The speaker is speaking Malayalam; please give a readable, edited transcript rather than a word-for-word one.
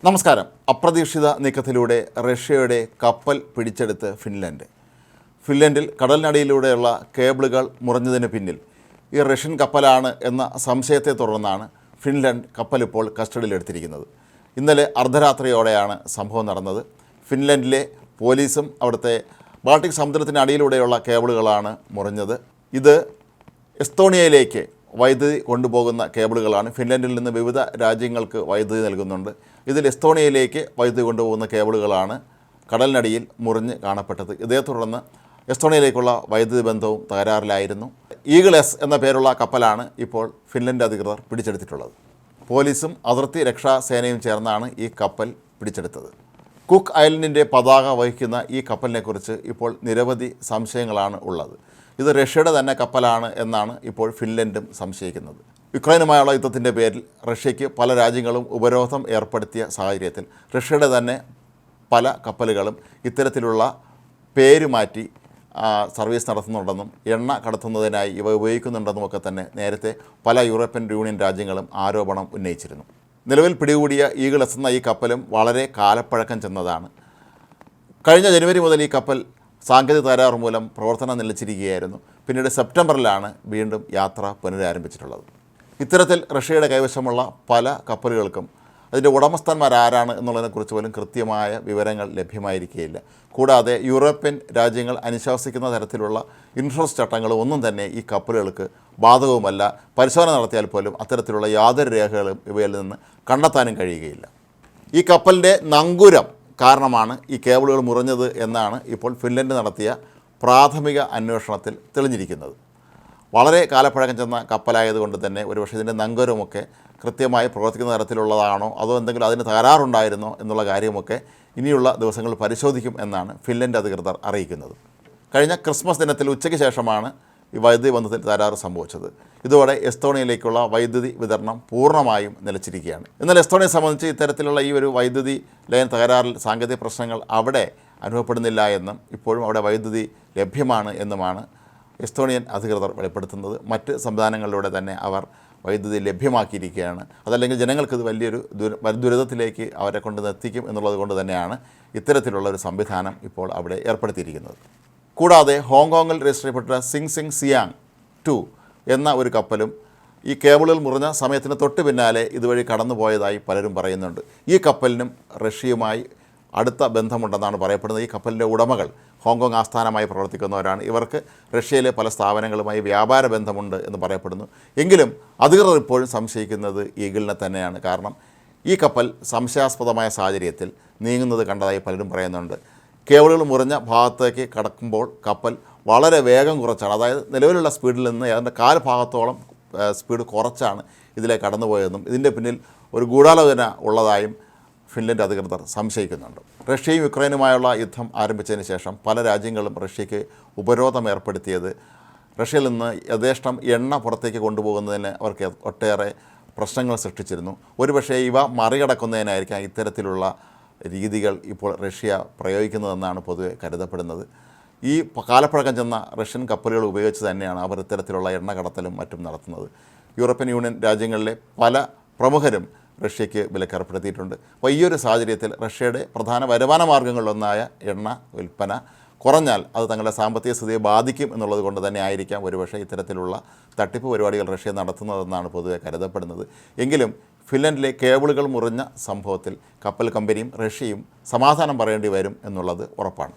നമസ്കാരം. അപ്രതീക്ഷിത നീക്കത്തിലൂടെ റഷ്യയുടെ കപ്പൽ പിടിച്ചെടുത്ത് ഫിൻലൻഡിൽ കടലിനടിയിലൂടെയുള്ള കേബിളുകൾ മുറിഞ്ഞതിന് പിന്നിൽ ഈ റഷ്യൻ കപ്പലാണ് എന്ന സംശയത്തെ തുടർന്നാണ് ഫിൻലൻഡ് കപ്പൽ ഇപ്പോൾ കസ്റ്റഡിയിലെടുത്തിരിക്കുന്നത്. ഇന്നലെ അർദ്ധരാത്രിയോടെയാണ് സംഭവം നടന്നത്. ഫിൻലൻഡിലെ പോലീസും അവിടുത്തെ ബാൾട്ടിക് സമുദ്രത്തിനടിയിലൂടെയുള്ള കേബിളുകളാണ് മുറിഞ്ഞത്. ഇത് എസ്തോണിയയിലേക്ക് വൈദ്യുതി കൊണ്ടുപോകുന്ന കേബിളുകളാണ്. ഫിൻലൻഡിൽ നിന്ന് വിവിധ രാജ്യങ്ങൾക്ക് വൈദ്യുതി നൽകുന്നുണ്ട്. ഇതിൽ എസ്തോണിയയിലേക്ക് വൈദ്യുതി കൊണ്ടുപോകുന്ന കേബിളുകളാണ് കടലിനടിയിൽ മുറിഞ്ഞ് കാണപ്പെട്ടത്. ഇതേ തുടർന്ന് എസ്തോണിയയിലേക്കുള്ള വൈദ്യുതി ബന്ധവും തകരാറിലായിരുന്നു. ഈഗിൾ എസ് എന്ന പേരുള്ള കപ്പലാണ് ഇപ്പോൾ ഫിൻലൻഡ് അധികൃതർ പിടിച്ചെടുത്തിട്ടുള്ളത്. പോലീസും അതിർത്തി രക്ഷാസേനയും ചേർന്നാണ് ഈ കപ്പൽ പിടിച്ചെടുത്തത്. കുക്ക് ഐലൻഡിൻ്റെ പതാക വഹിക്കുന്ന ഈ കപ്പലിനെക്കുറിച്ച് ഇപ്പോൾ നിരവധി സംശയങ്ങളാണ് ഉള്ളത്. ഇത് റഷ്യയുടെ തന്നെ കപ്പലാണ് എന്നാണ് ഇപ്പോൾ ഫിൻലൻഡും സംശയിക്കുന്നത്. യുക്രൈനുമായുള്ള യുദ്ധത്തിൻ്റെ പേരിൽ റഷ്യയ്ക്ക് പല രാജ്യങ്ങളും ഉപരോധം ഏർപ്പെടുത്തിയ സാഹചര്യത്തിൽ റഷ്യയുടെ തന്നെ പല കപ്പലുകളും ഇത്തരത്തിലുള്ള പേര് മാറ്റി സർവീസ് നടത്തുന്നുണ്ടെന്നും എണ്ണ കടത്തുന്നതിനായി ഇവ ഉപയോഗിക്കുന്നുണ്ടെന്നുമൊക്കെ തന്നെ നേരത്തെ പല യൂറോപ്യൻ യൂണിയൻ രാജ്യങ്ങളും ആരോപണം ഉന്നയിച്ചിരുന്നു. നിലവിൽ പിടികൂടിയ ഈഗിൾ എസ് എന്ന ഈ കപ്പലും വളരെ കാലപ്പഴക്കം ചെന്നതാണ്. കഴിഞ്ഞ ജനുവരി മുതൽ ഈ കപ്പൽ സാങ്കേതിക തകരാറ് മൂലം പ്രവർത്തനം നിലച്ചിരിക്കുകയായിരുന്നു. പിന്നീട് സെപ്റ്റംബറിലാണ് വീണ്ടും യാത്ര പുനരാരംഭിച്ചിട്ടുള്ളത്. ഇത്തരത്തിൽ റഷ്യയുടെ കൈവശമുള്ള പല കപ്പലുകൾക്കും അതിൻ്റെ ഉടമസ്ഥന്മാരാരാണ് എന്നുള്ളതിനെക്കുറിച്ച് പോലും കൃത്യമായ വിവരങ്ങൾ ലഭ്യമായിരിക്കുകയില്ല. കൂടാതെ യൂറോപ്യൻ രാജ്യങ്ങൾ അനുശാസിക്കുന്ന തരത്തിലുള്ള ഇൻഷുറൻസ് ചട്ടങ്ങളും ഒന്നും തന്നെ ഈ കപ്പലുകൾക്ക് ബാധകവുമല്ല. പരിശോധന നടത്തിയാൽ പോലും അത്തരത്തിലുള്ള യാതൊരു രേഖകളും ഇവയിൽ നിന്ന് കണ്ടെത്താനും കഴിയുകയില്ല. ഈ കപ്പലിൻ്റെ നങ്കൂരം കാരണമാണ് ഈ കേബിളുകൾ മുറിഞ്ഞത് എന്നാണ് ഇപ്പോൾ ഫിൻലൻഡ് നടത്തിയ പ്രാഥമിക അന്വേഷണത്തിൽ തെളിഞ്ഞിരിക്കുന്നത്. വളരെ കാലപ്പഴക്കം ചെന്ന കപ്പലായതുകൊണ്ട് തന്നെ ഒരുപക്ഷെ ഇതിൻ്റെ നങ്കൂരമൊക്കെ കൃത്യമായി പ്രവർത്തിക്കുന്ന തരത്തിലുള്ളതാണോ അതോ എന്തെങ്കിലും അതിന് തകരാറുണ്ടായിരുന്നോ എന്നുള്ള കാര്യമൊക്കെ ഇനിയുള്ള ദിവസങ്ങളിൽ പരിശോധിക്കും എന്നാണ് ഫിൻലൻഡ് അധികൃതർ അറിയിക്കുന്നത്. കഴിഞ്ഞ ക്രിസ്മസ് ദിനത്തിൽ ഉച്ചയ്ക്ക് ശേഷമാണ് ഈ വൈദ്യുതി ബന്ധത്തിൽ തകരാറ് സംഭവിച്ചത്. ഇതോടെ എസ്തോണിയയിലേക്കുള്ള വൈദ്യുതി വിതരണം പൂർണ്ണമായും നിലച്ചിരിക്കുകയാണ്. എന്നാൽ എസ്തോണിയയെ സംബന്ധിച്ച് ഇത്തരത്തിലുള്ള ഈ ഒരു വൈദ്യുതി ലൈൻ തകരാറിൽ സാങ്കേതിക പ്രശ്നങ്ങൾ അവിടെ അനുഭവപ്പെടുന്നില്ല എന്നും ഇപ്പോഴും അവിടെ വൈദ്യുതി ലഭ്യമാണ് എന്നുമാണ് എസ്തോണിയൻ അധികൃതർ വെളിപ്പെടുത്തുന്നത്. മറ്റ് സംവിധാനങ്ങളിലൂടെ തന്നെ അവർ വൈദ്യുതി ലഭ്യമാക്കിയിരിക്കുകയാണ്. അതല്ലെങ്കിൽ ജനങ്ങൾക്ക് ഇത് വലിയൊരു ദുരിതത്തിലേക്ക് അവരെ കൊണ്ട് എത്തിക്കും എന്നുള്ളത് കൊണ്ട് തന്നെയാണ് ഇത്തരത്തിലുള്ള ഒരു സംവിധാനം ഇപ്പോൾ അവിടെ ഏർപ്പെടുത്തിയിരിക്കുന്നത്. കൂടാതെ ഹോങ്കോങ്ങിൽ രജിസ്റ്റർ ചെയ്യപ്പെട്ട സിങ് സിയാങ് 2 എന്ന ഒരു കപ്പലും ഈ കേബിളുകൾ മുറിഞ്ഞ സമയത്തിന് തൊട്ട് പിന്നാലെ ഇതുവഴി കടന്നുപോയതായി പലരും പറയുന്നുണ്ട്. ഈ കപ്പലിനും റഷ്യയുമായി അടുത്ത ബന്ധമുണ്ടെന്നാണ് പറയപ്പെടുന്നത്. ഈ കപ്പലിൻ്റെ ഉടമകൾ ഹോങ്കോങ് ആസ്ഥാനമായി പ്രവർത്തിക്കുന്നവരാണ്. ഇവർക്ക് റഷ്യയിലെ പല സ്ഥാപനങ്ങളുമായി വ്യാപാര ബന്ധമുണ്ട് എന്ന് പറയപ്പെടുന്നു. എങ്കിലും അധികൃതർ ഇപ്പോഴും സംശയിക്കുന്നത് ഈഗിളിനെ തന്നെയാണ്. കാരണം ഈ കപ്പൽ സംശയാസ്പദമായ സാഹചര്യത്തിൽ നീങ്ങുന്നത് കണ്ടതായി പലരും പറയുന്നുണ്ട്. കേബിളുകൾ മുറിഞ്ഞ ഭാഗത്തേക്ക് കടക്കുമ്പോൾ കപ്പൽ വളരെ വേഗം കുറച്ചാണ്, അതായത് നിലവിലുള്ള സ്പീഡിൽ നിന്ന് ഏതാണ്ട് 1/4 ഭാഗത്തോളം സ്പീഡ് കുറച്ചാണ് ഇതിലേക്ക് കടന്നുപോയതെന്നും ഇതിൻ്റെ പിന്നിൽ ഒരു ഗൂഢാലോചന ഉള്ളതായും ഫിൻലൻഡ് അധികൃതർ സംശയിക്കുന്നുണ്ട്. റഷ്യയും യുക്രൈനുമായുള്ള യുദ്ധം ആരംഭിച്ചതിന് ശേഷം പല രാജ്യങ്ങളും റഷ്യയ്ക്ക് ഉപരോധം ഏർപ്പെടുത്തിയത് റഷ്യയിൽ നിന്ന് യഥേഷ്ടം എണ്ണ പുറത്തേക്ക് കൊണ്ടുപോകുന്നതിന് അവർക്ക് ഒട്ടേറെ പ്രശ്നങ്ങൾ സൃഷ്ടിച്ചിരുന്നു. ഒരുപക്ഷേ ഇവ മറികടക്കുന്നതിനായിരിക്കാം ഇത്തരത്തിലുള്ള രീതികൾ ഇപ്പോൾ റഷ്യ പ്രയോഗിക്കുന്നതെന്നാണ് പൊതുവെ കരുതപ്പെടുന്നത്. ഈ കാലപ്പഴക്കം ചെന്ന റഷ്യൻ കപ്പലുകൾ ഉപയോഗിച്ച് തന്നെയാണ് അവർ ഇത്തരത്തിലുള്ള എണ്ണ കടത്തലും മറ്റും നടത്തുന്നത്. യൂറോപ്യൻ യൂണിയൻ രാജ്യങ്ങളിലെ പല പ്രമുഖരും റഷ്യയ്ക്ക് വിലക്കേർപ്പെടുത്തിയിട്ടുണ്ട്. അപ്പോൾ ഈ ഒരു സാഹചര്യത്തിൽ റഷ്യയുടെ പ്രധാന വരുമാന മാർഗ്ഗങ്ങളിലൊന്നായ എണ്ണ വിൽപ്പന കുറഞ്ഞാൽ അത് തങ്ങളുടെ സാമ്പത്തിക സ്ഥിതിയെ ബാധിക്കും എന്നുള്ളത് കൊണ്ട് തന്നെ ആയിരിക്കാം ഒരുപക്ഷെ ഇത്തരത്തിലുള്ള തട്ടിപ്പ് പരിപാടികൾ റഷ്യ നടത്തുന്നതെന്നാണ് പൊതുവെ കരുതപ്പെടുന്നത്. എങ്കിലും ഫിൻലൻഡിലെ കേബിളുകൾ മുറിഞ്ഞ സംഭവത്തിൽ കപ്പൽ കമ്പനിയും റഷ്യയും സമാധാനം പറയേണ്ടി വരും എന്നുള്ളത് ഉറപ്പാണ്.